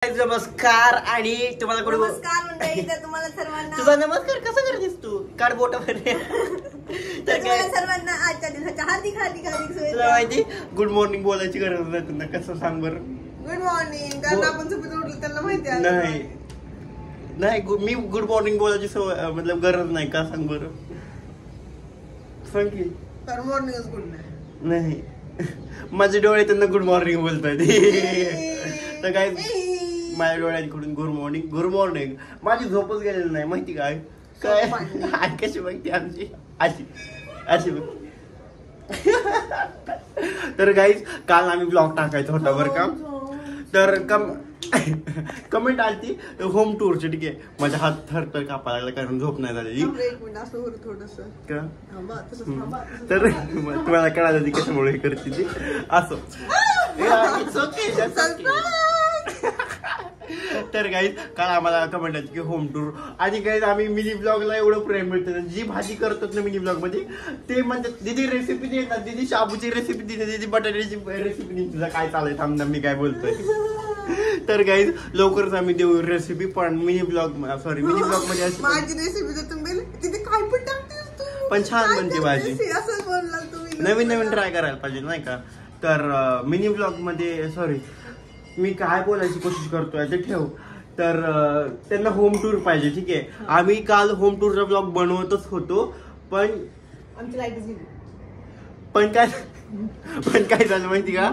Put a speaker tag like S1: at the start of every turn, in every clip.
S1: नमस्कार आणि तुम्हाला कोणी
S2: नमस्कार मंडळी. तर तुम्हाला सर्वांना
S1: तुझा नमस्कार कसा करतेस तू काढ बोटावर तर काय
S2: सर्वांना आजच्या दिवसाच्या हार्दिक हार्दिक हार्दिक
S1: तुला
S2: शुभेच्छा.
S1: माहिती गुड मॉर्निंग बोलायची गरज नाही त्यांना कसं सांग बरं.
S2: Good morning. कारण आपण झोपेत उठलो त्यांना माहिती आहे.
S1: नाही नाही मी गुड मॉर्निंग बोलायची सवय मतलब गरज नाही का सांग बरं. सांग की
S2: तर मॉर्निंगच गुड नाही.
S1: नाही माझे डोळे त्यांना गुड मॉर्निंग बोलतायत तर काय माझ्या डोळ्यांकडून गुड मॉर्निंग माझी झोपच गेलेली नाही माहिती काय काय कशी माहिती आमची अशी अशी बघ. तर गाईज काल आम्ही ब्लॉग टाकायचा होता बरं का. तर कमेंट आली होम टूरची. ठीक आहे माझा हात थर कापायला लागला कारण झोप नाही झालेली. तर तुम्हाला कळालं ती कशामुळे हे करते ती असं. तर गाईज काल आम्हाला कमेंट आली की होम टूर आणि गाईज आम्ही मिनी ब्लॉगला एवढं प्रेम मिळतं. जी भाजी करतात ना मिनी ब्लॉग मध्ये ते म्हणतात दीदी रेसिपी दे ना, दीदी शाबूची रेसिपी दे, दीदी बटाट्याची रेसिपी दे. तुझा काय चालय थांब मी काय बोलतोय. तर गाईज लवकरच आम्ही देऊ रेसिपी. पण मिनी ब्लॉग मध्ये अशी
S2: माझी रेसिपी जर तुम्ही तिथे काय पण टाकतेस तू
S1: पण छान बनते भाजी.
S2: असं बोलला तुम्ही.
S1: नवीन ट्राय करायला पाहिजे नाही का. तर मिनी ब्लॉग मध्ये सॉरी मी काय बोलायची कोशिश करतोय ते ठेव. तर त्यांना होम टूर पाहिजे. ठीक आहे आम्ही काल होम टूरचा ब्लॉग बनवतच होतो पण
S2: आमची लाईटच गेली.
S1: पण काय झालं माहिती का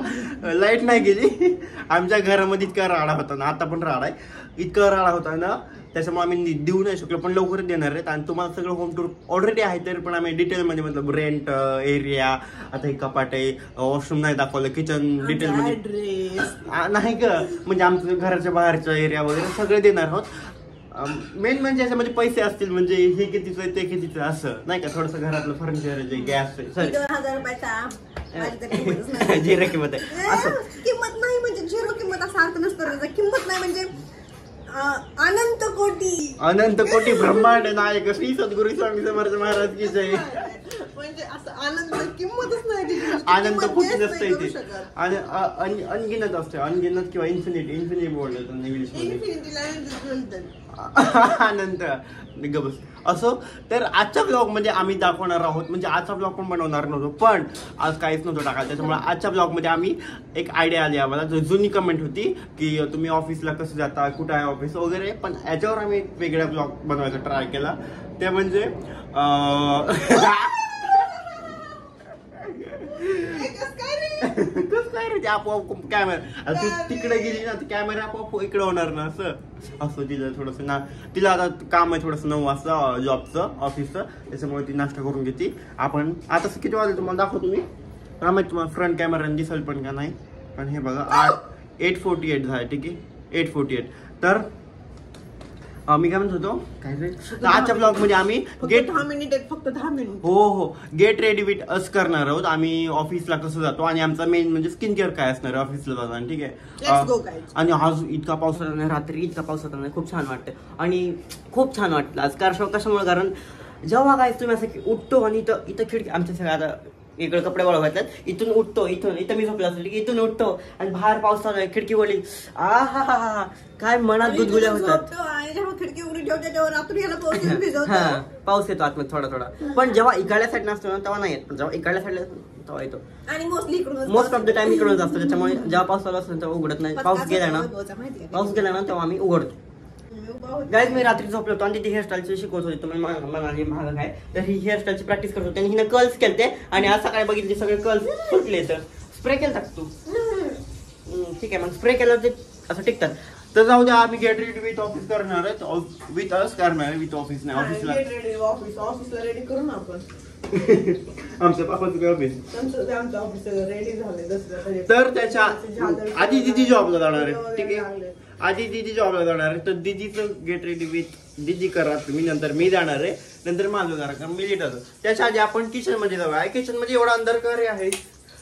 S1: लाईट नाही गेली. आमच्या घरामध्ये इतका राडा होता ना आता पण राडा आहे. इतका राडा होता ना त्याच्यामुळे आम्ही देऊ नाही शकलो पण लवकरच देणार आहेत. आणि तुम्हाला सगळं होम टूर ऑलरेडी आहे तरी पण आम्ही डिटेलमध्ये मतलब रेंट एरिया आता हे कपाट आहे वॉशरूम नाही दाखवलं किचन डिटेलमध्ये नाही का म्हणजे आमचं घराच्या बाहेरचा एरिया वगैरे सगळं देणार आहोत. मेन म्हणजे याच्यामध्ये पैसे असतील म्हणजे हे कितीचं आहे ते कितीचं असं नाही का. थोडंसं घरातलं फर्निचर जे गॅस सॉरी
S2: 2000 रुपयाचा
S1: झिरो किंमत आहे असं.
S2: किंमत नाही म्हणजे झिरो किंमत असा अर्थ नसतो. किंमत नाही म्हणजे अनंत कोटी ब्रह्मांड नायक श्री सद्गुरू स्वामी समर्थ महाराज की जय. म्हणजे असं आनंद किंमतच नाही.
S1: आनंद कुठे नसतं इथे आणि अनगिनत असते अनगिनत किंवा इन्फिनिटी बोलतात इंग्लिश मध्ये अनंत गबस असो. तर आजच्या ब्लॉग मध्ये आम्ही दाखवणार आहोत म्हणजे आजचा ब्लॉग पण बनवणार नव्हतो पण आज काहीच नव्हतं टाकायला. त्याच्यामुळे आजच्या ब्लॉग मध्ये आम्ही एक आयडिया आली आम्हाला. जुनी कमेंट होती की तुम्ही ऑफिसला कसं जाता कुठं आहे ऑफिस वगैरे पण याच्यावर आम्ही एक वेगळा ब्लॉग बनवायचा ट्राय केला. ते म्हणजे कसं काय रे ते आपोआप कॅमेरा तू तिकडे गेली ना कॅमेरा आपोआप इकडे होणार ना असं तिला थोडस ना. तिला आता काम आहे थोडस 9 वाजता जॉबचं ऑफिसचं त्याच्यामुळे ती नाश्ता करून घेते. आपण आता किती वाजले तुम्हाला दाखवतो मी काय माहिती तुम्हाला फ्रंट कॅमेरा दिसेल पण का नाही. पण हे बघा 8:48 झालं. ठीक आहे 8:48. तर मी काय म्हणत होतो काय आजच्या ब्लॉग मध्ये आम्ही
S2: गेट 10 मिनिट फक्त 10 मिनिट
S1: हो गेट रेडी विथ अस करणार आहोत. आम्ही ऑफिसला कसं जातो आणि आमचा मेन म्हणजे स्किन केअर काय असणार आहे ऑफिसला जाताना. ठीक आहे आणि आज इतका पाऊस होता नाही रात्री इतका पाऊस होता नाही खूप छान वाटतं आणि खूप छान वाटलं आज. कशामुळे कारण जेव्हा काय तुम्ही असं उठतो आणि इथं खिडकी आमच्या सगळ्या आता इकडे कपडे वाळू घातल्यात इथून उठतो इथं मी झोपला असतो की इथून उठतो आणि बाहेर पाऊस चालू आहे खिडकी वळली हा काय मनात गुदगुल्या होतात. पाऊस येतो आतमध्ये थोडा पण जेव्हा इकडल्या साईड नसतो ना तेव्हा नाही येत. जेव्हा इकडल्या साईडला तेव्हा येतो
S2: आणि
S1: मोस्ट ऑफ द टाइम इकडूनच असतो. त्याच्यामुळे जेव्हा पाऊस चालू असतो तेव्हा उघडत नाही. पाऊस गेला ना तेव्हा आम्ही उघडतो. गाईज मी रात्री झोपलो होतो आणि ती हेअरस्टाईलची शिकवत होती. तुम्ही म्हणाली महाग काय तर ही हेअरस्टाईलची प्रॅक्टिस करत होती आणि हिने कर्ल्स केलते आणि आज सकाळी बघितले सगळे कर्ल्स सुटले. तर स्प्रे केला तू ठीक आहे मग स्प्रे केल्यावर ते असं टिकतात. तर जाऊ द्या आम्ही गेट रेडी विथ ऑफिस करणार आहेत. विथ अस करणार आहे विथ ऑफिस नाही ऑफिसला
S2: रेडी करू ना आपण.
S1: आमचं पापाचं ऑफिस
S2: रेडी झाले.
S1: तर त्याच्या आधी दिदी जॉबला जाणार आहे. ठीक आहे आधी दिदी जॉबला जाणार आहे. तर दिदीचं गेट रेडी विथ दिदी करा तुम्ही नंतर मी जाणार आहे नंतर माझं करा कारण मी लेट होतो. त्याच्या आधी आपण किचन मध्ये जाऊया. किचन मध्ये एवढा अंधकार आहे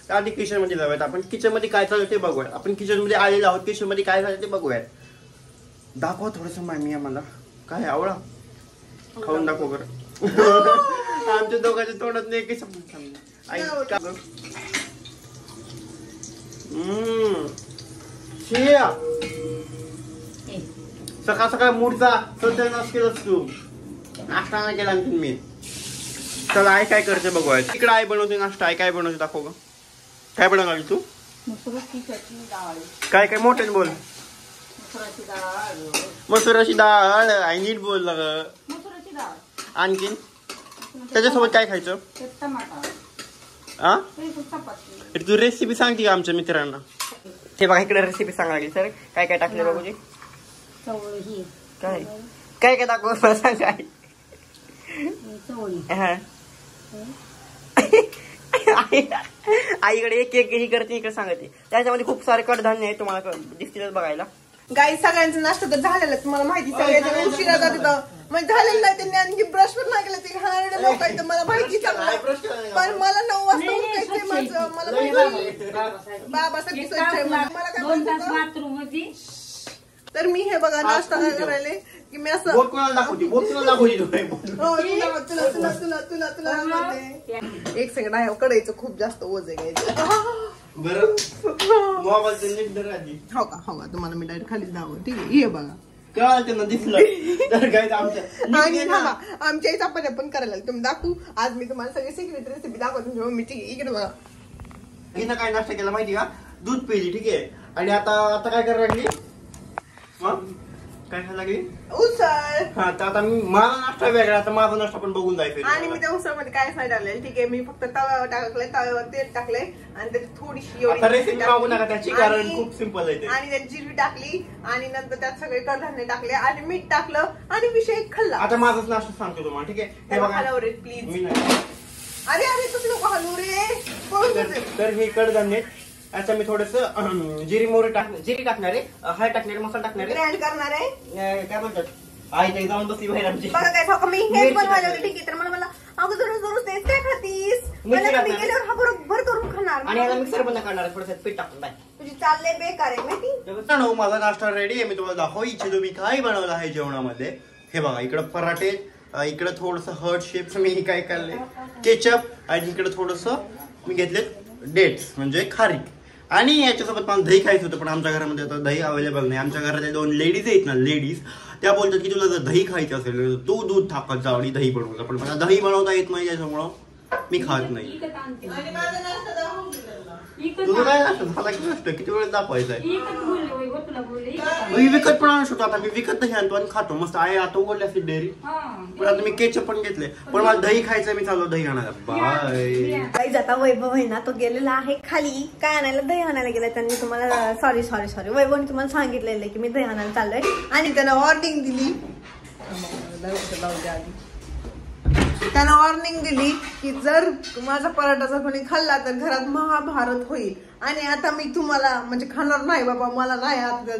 S1: आधी किचन मध्ये जाऊयात. आपण किचन मध्ये काय चालू ते बघूयात. आपण किचन मध्ये आलेलो आहोत किचन मध्ये काय झालं ते बघूयात. दाखवा थोडस मामी आम्हाला काय आवडा खाऊन दाखव बरं. आमच्या दोघांच्या तोंडात नाही सकाळ सकाळ मूडचा सत्यानाश केलास तू. नाश्ता नाही केला आणखी मी. चला आई काय करते बघूया. इकडे आई बनवते नाश्ता. आई काय बनवते दाखव ग. काय बनवणार तू? काय काय मोठ्याने बोल. मसुराची डाळ. आई नीट बोल ग. आणखीन त्याच्यासोबत काय खायचं? तू रेसिपी सांगते का आमच्या मित्रांना? हे बघा इकडे रेसिपी सांगायची सर. काय काय टाकले बाबूजी? काय काय काय दाखव मला सांग. आईकडे एक एक ही करते इकडे सांगते. त्याच्यामध्ये खूप सारे कडधान्य आहे तुम्हाला दिसतीलच बघायला.
S2: गाई सगळ्यांचा नाश्ता तर झालेला तुम्हाला माहिती. सगळ्यांना उशिरा जात होतं म्हणजे झालेलं नाही. त्यांनी आणखी ब्रश पण नाही केलं. ते घाणेरडे लोक आहेत मला माहिती चांगलं. पण मला 9 वाजता उठायचंय माझं. मला माहिती बाबासाठी स्वच्छ आहे. मला काय म्हणतो तर मी हे बघा नाश्ता काय करायला की मी असं एक सेकंड आहे. कढईचं खूप जास्त ओझ आहे घ्यायचं. हो का हो का तुम्हाला मी डायरेक्ट खाली दाव. ठीक आहे हे बघा. आणि आमच्या चपात्या पण करायला तुम्ही दाखवू. आज मी तुम्हाला सगळी सिक्रेट रेसिपी दाखवतो तुमच्या मम्मीची. इकडे बघा.
S1: हिनं काय नाश्ता केला माहिती का? दूध पिली. ठीक आहे. आणि आता काय करायला लागली? काय खायला लागली? उसळ. हा तर आता मी माझा नाश्ता वेगळा. आता माझा नाश्ता पण बघून जायचं. आणि मी त्या उसळमध्ये कायच नाही टाकलेलं. ठीक आहे. मी फक्त तव्यावर टाकलंय. तव्यावर तेल टाकलंय आणि त्याची थोडीशी रेसिपी मागू नका त्याची कारण खूप सिंपल आहे.
S2: आणि त्यात जिरवी टाकली आणि नंतर त्यात सगळे कडधान्य टाकले आणि मीठ टाकलं आणि विषय खाल्ला.
S1: आता माझाच नाश्ता सांगतो तुम्हाला. ठीक आहे.
S2: हलव रे प्लीज. अरे अरे तुम्ही नको हलवू रे.
S1: तर हे कडधान्य आता मी थोडस जिरी मोहरी जिरी टाकणार आहे. हळद टाकणार. मसाला टाकणार.
S2: ग्रँड करणार आहे.
S1: काय बोलतात आई ते जाऊन बसली बाहेर आमची.
S2: बघा काय सकाळ मी हेच बनवायला होते. ठीक आहे. तर मला अगं दररोज तेच काय खातीस? मला मी गेल्यावर हा बरोबर करून खाणार.
S1: आणि याला मिक्सर बंद करणार. थोडंसं पीठ टाकून बाय.
S2: तुझी चालले बेकार आहे माहिती.
S1: माझा नाश्ता रेडी आहे. मी तुम्हाला दाखवू इच्छितो मी काय बनवलं आहे जेवणामध्ये. हे बघा इकडं पराठे. इकडं थोडस हर्ट शेप मी काय काढले केचप. आणि इकडं थोडस मी घेतले डेट्स म्हणजे खारीक. आणि याच्यासोबत मला दही खायचं होतं पण आमच्या घरामध्ये आता दही अवेलेबल नाही. आमच्या घरातल्या 2 लेडीज आहेत ना लेडीज त्या बोलतात की तुला जर दही खायचं असेल तू दूध टाकत जा आणि दही बनवलं. पण मला दही बनवता येत नाही त्याच्यामुळं मी खात नाही. तुझं काय नाश्ता झाला की नाश्ता किती वेळ दाखवायचा आहे? विकत पण आणू शकतो. आता मी विकत दही आणतो आणि खातो मस्त आहे. आता उघडली असते डेअरी. पण आता मी केचप पण घेतले. पण मला दही खायचं मी चाललो दही आणायला. बाय.
S2: जाता वैभव आहे ना तो गेलेला आहे खाली. काय आणायला? दही आणायला गेला. त्यांनी तुम्हाला सॉरी वैभवने तुम्हाला सांगितलेलं की मी दही आणायला चाललोय. आणि त्यांना वॉर्निंग दिली. त्यांना वॉर्निंग दिली की जर माझा पराठाचा कोणी खाल्ला तर घरात महाभारत होईल. आणि आता मी तुम्हाला म्हणजे खाणार नाही बाबा. मला नाही आता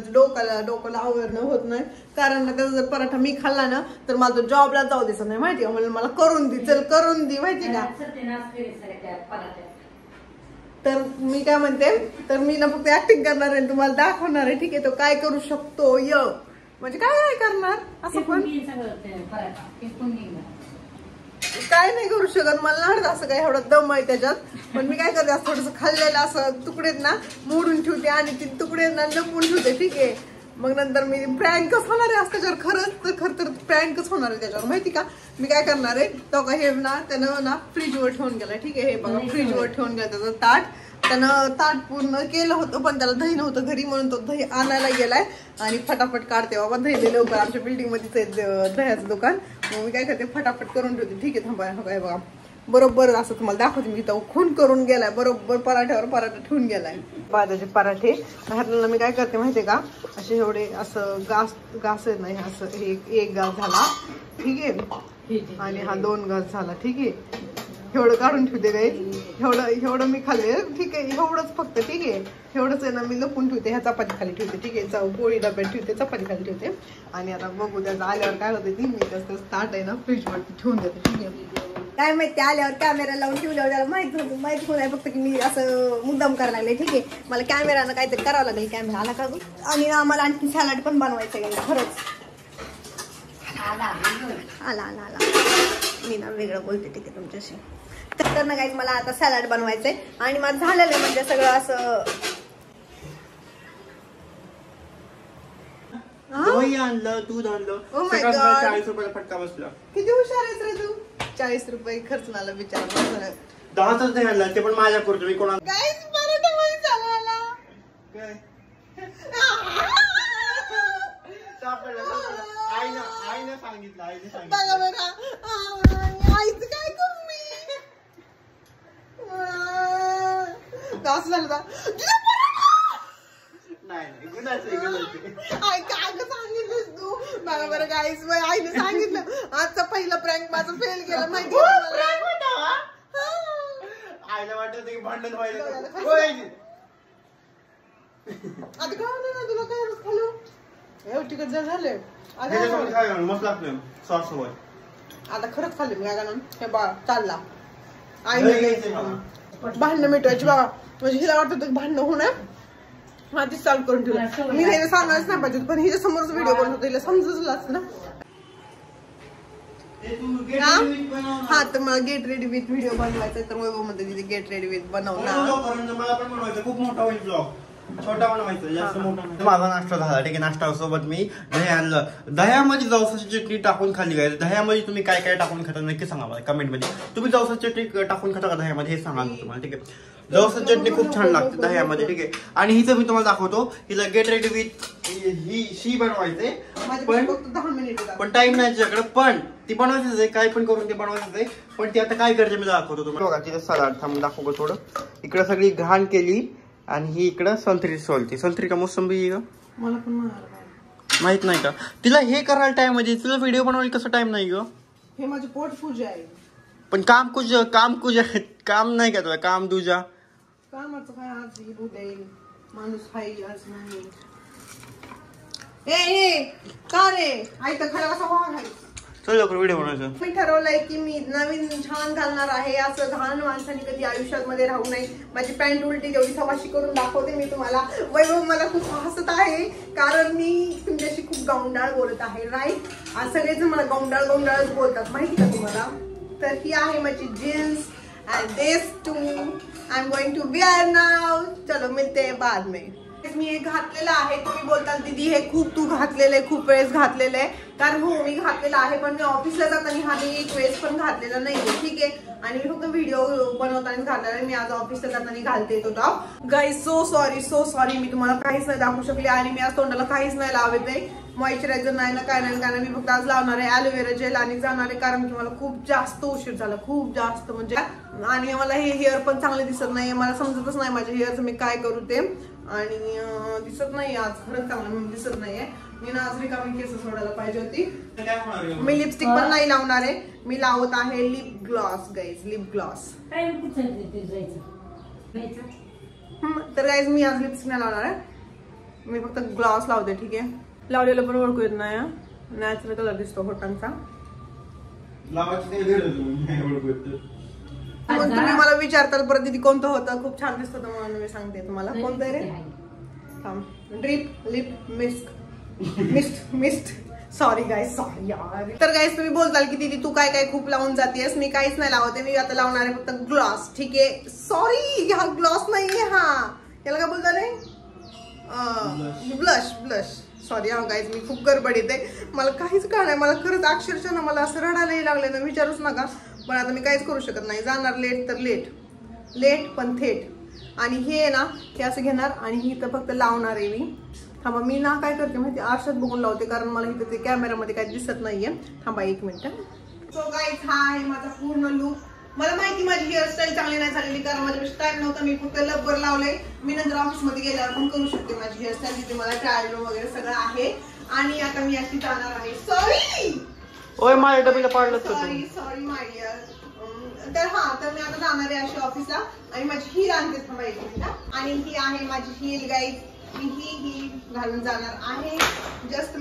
S2: डोकं आवरणं होत नाही. कारण त्याचा जर पराठा मी खाल्ला ना तर मला तो जॉबला जाऊ द्यायचं नाही माहिती का. मला करून दे चल करून दे माहिती का. तर मी काय म्हणते तर मी ना फक्त ऍक्टिंग करणार आहे तुम्हाला दाखवणार आहे. ठीक आहे. तो काय करू शकतो म्हणजे काय करणार असं पण काय नाही करू शकत. मला नाही असं काय एवढं दम आहे त्याच्यात. पण मी काय करते असं थोडस खाल्लेलं असं तुकडेत ना मोडून ठेवते आणि ते तुकडे ना लपवून ठेवते. ठीक आहे. मग नंतर मी प्रँकच होणार आहे त्याच्यावर. खरं तर प्रँकच होणार आहे त्याच्यावर माहिती का. मी काय करणार आहे तो का हे ना त्यानं ना फ्रीजवर ठेवून गेलाय. ठीक आहे. हे बघा फ्रीजवर ठेवून गेला त्याचं ताट. त्यानं ताट पूर्ण केलं होतं पण त्याला दही नव्हतं घरी म्हणून तो दही आणायला गेलाय. आणि फटाफट काढते बाबा दही दे लवकर. आमच्या बिल्डिंग मध्येच दह्याचं दुकान. मग मी काय करते फटाफट करून ठेवते. ठीक आहे. थांबा काय बघा बरोबर असं तुम्हाला दाखवते मी. तो खून करून गेलाय बरोबर. पराठ्यावर पराठा ठेवून गेलाय. बाजूचे पराठे घातलेला मी काय करते माहितीये का असे एवढे असं घास आहे नाही असं. एक घास झाला. ठीक आहे. आणि हा 2 घास झाला. ठीक आहे. एवढं काढून ठेवते काही एवढं मी खाल्ले. ठीक आहे. एवढंच फक्त. ठीक आहे. एवढंच आहे ना मी लपून ठेवते. ह्या चपाती खाली ठेवते. ठीक आहे. पोळी डब्यात ठेवते चपाती खाली ठेवते. आणि आता बघू त्याचं आल्यावर काय होते ती मी त्याचं ताट आहे ना फ्रीजवरती ठेवून देते. ठीक आहे. काय माहिती आल्यावर कॅमेरा लावून ठेवल्यावर त्याला माहित होत आहे फक्त की मी असं मुद्दाम करायला लागले. ठीक आहे. मला कॅमेरानं काहीतरी करावं लागेल. कॅमेरा आला का आणि आम्हाला आणखी सॅलड पण बनवायचं आहे खरंच. आला मी ना वेगळं बोलते. ठीक आहे तुमच्याशी. तर ना काही मला आता सॅलड बनवायचंय आणि माझं झालेलं आहे म्हणजे सगळं असं
S1: दही आणलं, दूध आणलं,
S2: Oh my
S1: सकाळी
S2: God.
S1: 40 रुपयाला फटका बसला.
S2: किती हुशार आहेस रे तू. 40 रुपये खर्च मला विचार.
S1: 10च दही आणलं ते पण माझ्या करतो मी कोणा
S2: गाईस परत चालवायला
S1: काय आईने सांगितलं
S2: बघा बघा आईचं काय करू मी.
S1: नाही गुन्हाचे
S2: आई काय ग सांगितलंस तू. बघा बरं गाईस आईने सांगितलं. आजचा पहिला प्रँक माझं फेल गेलं माहिती
S1: आईला वाटत की भांडण व्हायला.
S2: आता काय ना तुला काय खालू एवढं तिकट जर झाले
S1: मस्त लागतोय सॉस सोबत.
S2: आता खरंच खाल्ले मी काय हे बा चालला आई भांडणं मिटवायची बाबा. म्हणजे हिला वाटत होतं भांडणं होणार माझी चालू करून ठेवलं. मी हे सांगायच नाही पाहिजे पण हिच्या समोरच व्हिडिओ बनवत होता हिला समजलंच ना. हा तर मला गेट रेडी विथ व्हिडिओ बनवायचा तर वैभव मध्ये तिथे गेट रेडी विथ बनवणार.
S1: मला पण बनवायचं खूप मोठा होईल ब्लॉग. छोटा बनवायचं जास्त मोठा. माझा नाश्ता झाला ठीक आहे. नाश्ता सोबत मी दही आणलं. दह्यामध्ये जवसाची चटणी टाकून खाल्ली काय. दह्यामध्ये तुम्ही काय काय टाकून खाता नक्की सांगा मला कमेंट मध्ये. तुम्ही जवसाची चटणी टाकून खाता का दह्यामध्ये हे सांगा तुम्हाला ठीक आहे. जवसाची चटणी खूप छान लागते दह्यामध्ये ठीक आहे. आणि हिचं मी तुम्हाला दाखवतो. हिला गेट रेडी विथ ही बनवायचे पण टाइम नाही तिच्याकडे. पण ती बनवायचीच आहे काय पण करून ते बनवायचंच आहे. पण ती आता काय करते मी दाखवतो तुम्हाला. बघा तिथे सलाड थांबून दाखवतो थोडं. इकडे सगळी घाण केली आणि ही इकडं संत्री सोलते. संत्री का मोसंबी का
S2: मला पण
S1: माहित नाही का. तिला हे करायला टाइम म्हणजे तिला व्हिडिओ बनवायला कसं टाइम नाही ग.
S2: हे माझी पोट पूजा आहे.
S1: पण काम नाही का तुला काम तुझ्या
S2: कामाचं काय आज उद्या माणूस हाय आज नाही. ए का रे आई तर खरं कसा वाघ आहे.
S1: चल लवकर व्हिडिओ बनवायचं.
S2: मी ठरवलंय की मी नवीन छान घालणार आहे. असं घाण माणसाने कधी आयुष्यात मध्ये राहू नये. माझी पॅन्ट उलटी एवढी सवाशी करून दाखवते मी तुम्हाला. वैभव मला खूप हसत आहे कारण मी तुमच्याशी खूप गौंडाळ बोलत आहे राईट. आज सगळेजण मला गौंडाळच बोलतात माहिती का तुम्हाला. तर ही आहे माझी jeans and this too I'm going to wear now. चलो मिलते हैं बाद में. मी हे घातलेलं आहे. तुम्ही बोलताल दीदी हे खूप तू घातलेलं आहे खूप वेळेस घातलेलं आहे. कारण हो मी घातलेलं आहे पण मी ऑफिसला जाताना हा मी एक वेळेस पण घातलेला नाहीये ठीक आहे. आणि मी फक्त व्हिडिओ बनवताना घातलेला आहे. मी आज ऑफिसला जाताना घालते तो टॉप. गाईज सो सॉरी मी तुम्हाला काहीच नाही दाखवू शकले. आणि मी आज तोंडाला काहीच नाही लावत आहे. मॉइश्चरायझर नाही ना काय नाही कारण मी फक्त आज लावणार आहे ॲलोवेरा जेल आणि जाणार आहे कारण की मला खूप जास्त उशीर झाला खूप जास्त म्हणजे. आणि मला हे हेअर पण चांगले दिसत नाही. मला समजतच नाही माझ्या हेअरचं मी काय करू ते. आणि दिसत नाही आज खरंच चांगलं दिसत नाहीये. मी ना आज रिकामी केस सोडायला पाहिजे होती. मी लिपस्टिक पण नाही लावणार आहे. मी लावत आहे lip gloss guys lip gloss. तर गाईज मी आज लिपस्टिक नाही लावणार आहे. मी फक्त ग्लॉस लावते ठीक आहे. लावलेलं पण ओळखू येत नाही. नॅचरल कलर दिसतो होटांचा. तुम्ही मला विचारताल परत दीदी कोणतं होतं खूप छान दिसतं म्हणून मी सांगते तुम्हाला कोणतं आहे रे. ड्रिप लिप मिस्ट सॉरी गाईस सॉरी यार. तर गाईस तुम्ही बोलताल की दीदी तू काय काय खूप लावून जातेस. मी काहीच नाही लावते. मी आता लावणार आहे फक्त ग्लॉस ठीक आहे. सॉरी हा ग्लॉस नाहीये. हा याला काय बोलता रे ब्लश सॉरी हा गाईज मी खूप गडबडीत आहे. मला काहीच कळ नाही. मला खरंच अक्षरशः ना मला असं रडायलाही लागले ना विचारूच नका. पण आता मी काहीच करू शकत नाही. जाणार लेट तर लेट पण थेट. आणि हे ना हे असं घेणार आणि ही तर फक्त लावणार आहे मी. थांबा मी ना काय करते माहिती आरशात बघून लावते कारण मला इथं ते कॅमेरामध्ये काही दिसत नाहीये. थांबा 1 मिनिट. सो गाईज हा आहे माझा पूर्ण लुक. मला माहिती माझी हेअरस्टाईल चांगली नाही झालेली कारण माझ्यापेक्षा टाइम नव्हता. मी फक्त लवकर लावले. मी नंतर ऑफिसमध्ये गेल्यावर पण करू शकते माझी हेअरस्टाईल. तिथे मला ट्रायल रूम वगैरे सगळं आहे. आणि आता मी अशी जाणार आहे. सॉरी
S1: ओय माझ्या डबीला पाडलं.
S2: Sorry my dear. तर मी आता जाणार आहे अशी ऑफिसला. आणि माझी हील आणते थांबा 1 मिनिट. आणि ही आहे माझी हील गाईज. मी ही घालून जाणार आहे जस्ट.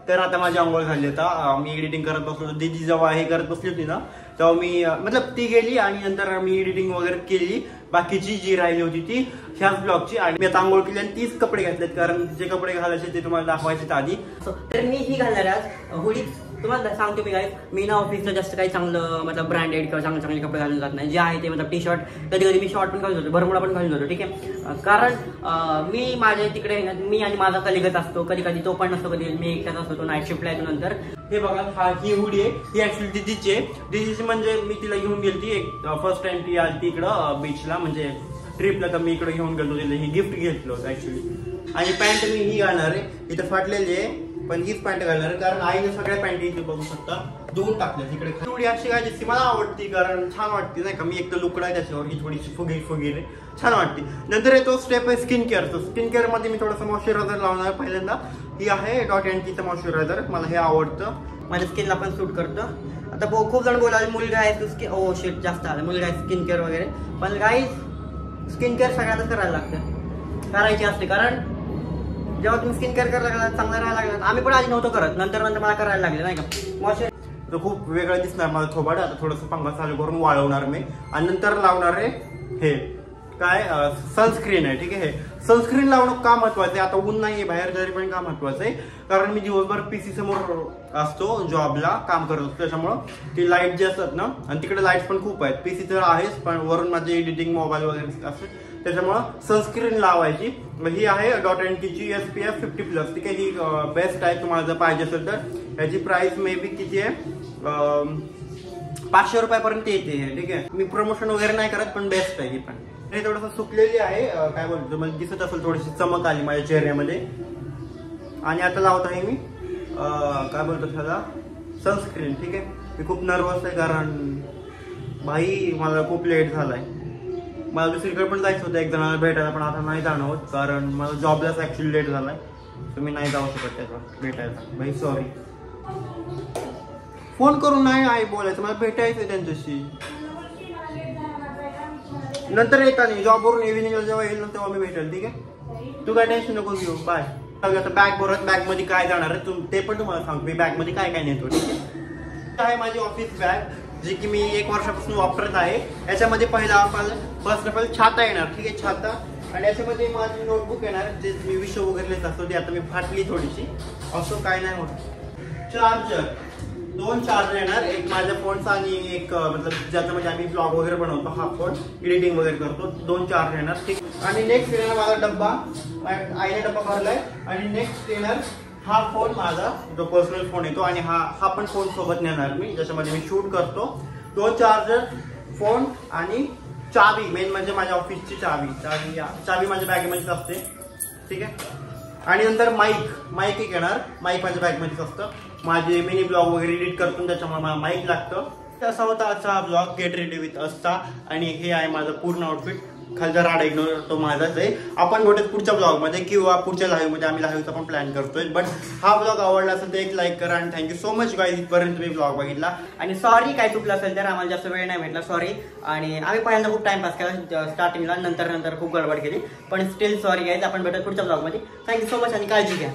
S1: तर आता माझी आंघोळ झाली. आता मी एडिटिंग करत बसलो. दीदी जेव्हा हे करत बसली होती ना तेव्हा मी मतलब ती गेली आणि नंतर मी एडिटिंग वगैरे केली. बाकीची जी राहिली होती ती ह्याच ब्लॉगची. आणि मी आता आंघोळ केली आणि 30 कपडे घातलेत, कारण जे कपडे घालायचे ते तुम्हाला दाखवायचे आधी.
S3: तर मी ही घालणार आज हुडी. तुम्हाला सांगतो मी काय, मी ना ऑफिसला जास्त काही चांगलं मतलब ब्रँडेड किंवा चांगले कपडे घालून जात नाही. जे आहे ते मतलब टी शर्ट, कधी कधी मी शॉर्ट पण घालून जातो, बरमुडा पण घालून जातो. ठीक आहे, कारण मी माझ्या तिकडे मी आणि माझा कलिगत असतो, कधी कधी तो पण नसतो, कधी मी एकटाच असतो, तो नाईट शिफ्टला येतो. नंतर
S1: हे बघा, ही हुडी आहे, ही ऍक्च्युली दिदीची आहे. दिदीची म्हणजे मी तिला घेऊन गेली एक फर्स्ट टाइम ती आली इकडं बीचला, म्हणजे ट्रिपला, तर मी इकडे घेऊन गेलो तिला, ही गिफ्ट घेतलं होतं ऍक्च्युली. आणि पॅन्ट मी ही घालणार आहे, इथं फाटलेली आहे पण हीच पॅन्ट घालणार आहे, कारण आईने सगळ्या पॅन्ट इथे बघू शकता धुवून टाकल्या तिकडे. थोडी अशी काय दिसते मला आवडती, कारण छान वाटते नाही का. मी एक तर लुकडा आहे त्याच्यावर, ही थोडीशी फुगीर छान वाटते. नंतर येतो स्टेप आहे स्किन केअरचं. स्किन केअर मध्ये मी थोडंसं मॉइश्चरायझर लावणार पहिल्यांदा. ही आहे .NTचं मॉइश्चरायझर, मला हे आवडतं,
S3: माझ्या स्किनला पण सूट करतं. आता खूप जण बोलाले मुलगा आहे तू स्किन, ओ शेट जास्त आलं, मुलगा आहे स्किन केअर वगैरे, पण गाईज स्किन केअर सगळ्यांनाच करायला लागतं, करायची असते. कारण जेव्हा तुम्ही स्किन केअर करायला लागला, चांगलं राहायला लागला, आम्ही पण आधी नव्हतो करत, नंतर मला करायला लागले नाही का. मॉइश्चर
S1: तर खूप वेगळं दिसणार माझं थोबाड. आता थोडंसं पंखा चालू करून वाळवणार मी, आणि नंतर लावणार आहे हे काय सनस्क्रीन आहे. ठीक आहे, हे सनस्क्रीन लावणं का महत्वाचं आहे, आता ऊन नाहीये बाहेर तरी पण का महत्वाचं आहे, कारण मी दिवसभर पीसी समोर असतो, जॉबला काम करत असतो, त्याच्यामुळं ते लाईट जे असतात ना, आणि तिकडे लाईट पण खूप आहेत, पीसी तर आहेच पण वरून माझे एडिटिंग मोबाईल वगैरे असते, त्याच्यामुळं सनस्क्रीन लावायची. ही आहे .NTची SPF 50+. ठीक आहे, ही बेस्ट आहे. तुम्हाला जर पाहिजे असेल तर याची प्राइस मे बी किती आहे, 500 रुपयापर्यंत येते. ठीक आहे, मी प्रमोशन वगैरे नाही करत, पण बेस्ट आहे ही पण. हे थोडंसं सुकलेली आहे, काय बोलतो मला दिसत असेल, थोडीशी चमक आली माझ्या चेहऱ्यामध्ये. आणि आता लावत आहे मी काय बोलतो त्याला सनस्क्रीन. ठीक आहे, मी खूप नर्वस आहे, कारण भाई मला खूप लेट झालाय. मला दुसरीकडे पण जायचं होतं एक जणाला भेटायला, पण आता नाही जाणं होत, कारण मला जॉबलाच ऍक्च्युली लेट झालाय, तर मी नाही जाऊ शकत त्याला भेटायला. भाई सॉरी, फोन करून नाही आहे बोलायचं, मला भेटायचं त्यांच्याशी. नंतर येताना जॉबवरून इव्हिनिंगला जेव्हा येईल ना तेव्हा मी भेटेल. ठीक आहे, तू काय टेन्शन नको घेऊ, बाय. आता बॅग भरत, बॅग मध्ये काय जाणार आहे ते पण तुम्हाला सांगतो, मी बॅग मध्ये काय काय नेतो. ठीक आहे, माझी ऑफिस बॅग जी की मी 1 वर्षापासून वापरत आहे. याच्यामध्ये पहिला फर्स्ट ऑफ ऑल छाता येणार. ठीक आहे, छाता, आणि याच्यामध्ये माझी नोटबुक येणार, जे मी विषय वगैरे लिहित असतो, ती आता मी फाटली थोडीशी, असं काय नाही होत. चार्जर, 2 चार्जर येणार, एक माझ्या फोनचा आणि एक मतलब ज्याच्यामध्ये आम्ही ब्लॉग वगैरे बनवतो, हा फोन एडिटिंग वगैरे करतो, 2 चार्जर येणार. ठीक, आणि नेक्स्ट येणार माझा डब्बा, आईने डब्बा भरलाय. आणि नेक्स्ट येणार हा फोन माझा, जो पर्सनल फोन येतो, आणि हा पण फोन सोबत नेणार मी, ज्याच्यामध्ये मी शूट करतो. 2 चार्जर, फोन आणि चावी, मेन म्हणजे माझ्या ऑफिसची चावी माझ्या बॅगेमध्येच असते. ठीक आहे, आणि नंतर माईक एक येणार, माईक माझ्या बॅगमध्येच असतं. माझे मिनी ब्लॉग वगैरे एडिट करतो, त्याच्यामुळे मला माईक लागतं. असा होता आजचा हा ब्लॉग, गेट रेडी विथ असता. आणि हे आहे माझं पूर्ण आउटफिट, खालचा राडा इग्नोर तो माझाच आहे. आपण भेटत पुढच्या ब्लॉग मध्ये किंवा पुढच्या लाईव्ह मध्ये, आम्ही लाईव्हचा पण प्लॅन करतोय. बट हा ब्लॉग आवडला असेल तर एक लाईक करा, आणि थँक्यू सो मच गाईज, इथपर्यंत तुम्ही ब्लॉग बघितला.
S3: आणि सॉरी काय चुकलं असेल तर, आम्हाला जास्त वेळ नाही भेटला, सॉरी. आणि आम्ही पहिल्यांदा खूप टाइमपास केला स्टार्टिंगला, नंतर खूप गडबड केली, पण स्टील सॉरी गाईज. आपण भेटत पुढच्या ब्लॉग मध्ये. थँक्यू सो मच आणि काळजी घ्या.